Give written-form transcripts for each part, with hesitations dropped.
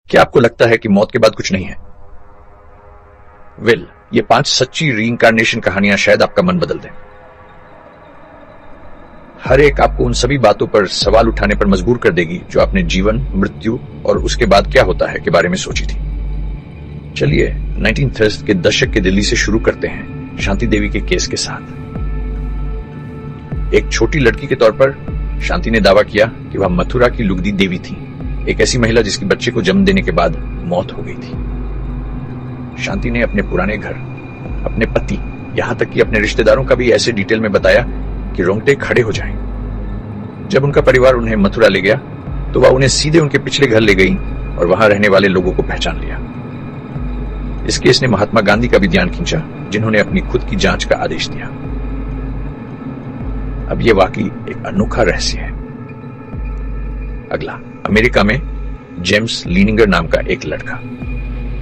क्या आपको लगता है कि मौत के बाद कुछ नहीं है? वेल, ये 5 सच्ची रीइंकार्नेशन कहानियां शायद आपका मन बदल दें। हर एक आपको उन सभी बातों पर सवाल उठाने पर मजबूर कर देगी जो आपने जीवन, मृत्यु और उसके बाद क्या होता है के बारे में सोची थी। चलिए 1930 के दशक के दिल्ली से शुरू करते हैं शांति देवी के केस के साथ। एक छोटी लड़की के तौर पर शांति ने दावा किया कि वह मथुरा की लुगदी देवी थी, एक ऐसी महिला जिसकी बच्चे को जन्म देने के बाद मौत हो गई थी। शांति ने अपने पुराने घर, अपने पति, यहां तक कि अपने रिश्तेदारों का भी ऐसे डिटेल में बताया कि रोंगटे खड़े हो जाएं। जब उनका परिवार उन्हें मथुरा ले गया तो वह उन्हें सीधे उनके पिछले घर ले गई और वहां रहने वाले लोगों को पहचान लिया। इस केस ने महात्मा गांधी का भी ध्यान खींचा, जिन्होंने अपनी खुद की जांच का आदेश दिया। अब यह वाकई एक अनोखा रहस्य है। अगला, अमेरिका में जेम्स लीनिंगर नाम का एक लड़का।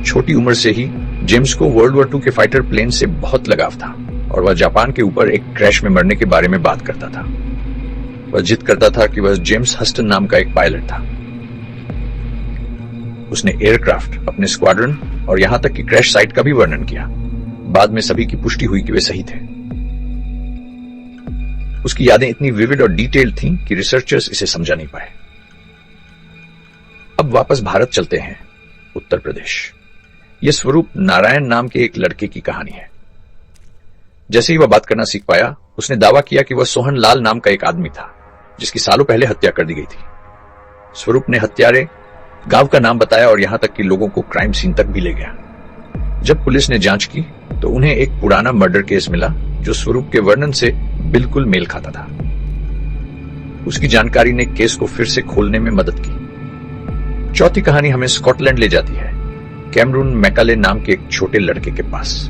छोटी उम्र से ही जेम्स को वर्ल्ड वॉर II के फाइटर प्लेन से बहुत लगाव था और वह जापान के ऊपर एक क्रैश में मरने के बारे में बात करता था। वह जिद करता था कि वह जेम्स हस्टन नाम का एक पायलट था। उसने एयरक्राफ्ट, अपने स्क्वाड्रन और यहां तक कि क्रैश साइट का भी वर्णन किया। बाद में सभी की पुष्टि हुई कि वे सही थे। उसकी यादें इतनी विविड और डिटेल्ड थीं कि रिसर्चर्स इसे समझा नहीं पाए। अब वापस भारत चलते हैं, उत्तर प्रदेश। यह स्वरूप नारायण नाम के एक लड़के की कहानी है। जैसे ही वह बात करना सीख पाया, उसने दावा किया कि वह सोहन लाल नाम का एक आदमी था, जिसकी सालों पहले हत्या कर दी गई थी। स्वरूप ने हत्यारे, गांव का नाम बताया और यहां तक कि लोगों को क्राइम सीन तक भी ले गया। जब पुलिस ने जांच की तो उन्हें एक पुराना मर्डर केस मिला जो स्वरूप के वर्णन से बिल्कुल मेल खाता था। उसकी जानकारी ने केस को फिर से खोलने में मदद की। चौथी कहानी हमें स्कॉटलैंड ले जाती है, कैमरून मैकाले नाम के एक छोटे लड़के के पास।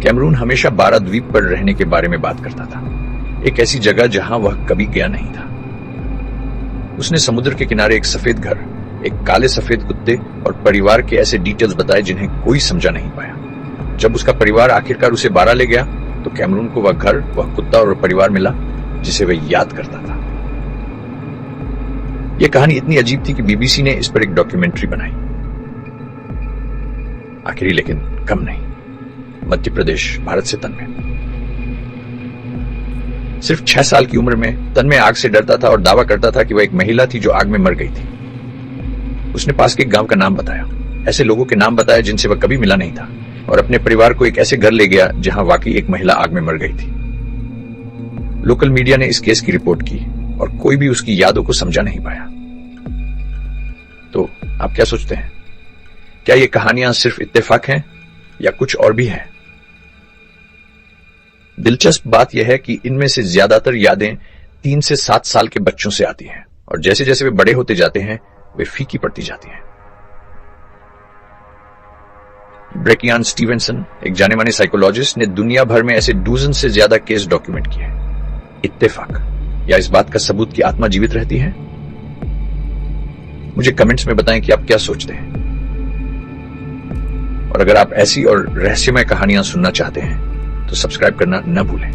कैमरून हमेशा बारा द्वीप पर रहने के बारे में बात करता था, एक ऐसी जगह जहां वह कभी गया नहीं था। उसने समुद्र के किनारे एक सफेद घर, एक काले सफेद कुत्ते और परिवार के ऐसे डिटेल्स बताए जिन्हें कोई समझा नहीं पाया। जब उसका परिवार आखिरकार उसे बारा ले गया तो कैमरून को वह घर, वह कुत्ता और परिवार मिला जिसे वह याद करता था। यह कहानी इतनी अजीब थी कि बीबीसी ने इस पर एक डॉक्यूमेंट्री बनाई। आखिरी लेकिन कम नहीं, मध्य प्रदेश, भारत से तन्मय। सिर्फ 6 साल की उम्र में तन्मय आग से डरता था और दावा करता था कि वह एक महिला थी जो आग में मर गई थी। उसने पास के एक गांव का नाम बताया, ऐसे लोगों के नाम बताए जिनसे वह कभी मिला नहीं था, और अपने परिवार को एक ऐसे घर ले गया जहां वाकई एक महिला आग में मर गई थी। लोकल मीडिया ने इस केस की रिपोर्ट की और कोई भी उसकी यादों को समझा नहीं पाया। तो आप क्या सोचते हैं? क्या ये कहानियां सिर्फ इत्तेफाक हैं या कुछ और भी है? दिलचस्प बात यह है कि इनमें से ज्यादातर यादें 3 से 7 साल के बच्चों से आती हैं और जैसे जैसे वे बड़े होते जाते हैं वे फीकी पड़ती जाती हैं। ब्रेकियान स्टीवेंसन, एक जाने माने साइकोलॉजिस्ट, ने दुनिया भर में ऐसे डजन से ज्यादा केस डॉक्यूमेंट किए हैं। इत्तेफाक या इस बात का सबूत कि आत्मा जीवित रहती है? मुझे कमेंट्स में बताएं कि आप क्या सोचते हैं। और अगर आप ऐसी और रहस्यमय कहानियां सुनना चाहते हैं तो सब्सक्राइब करना न भूलें।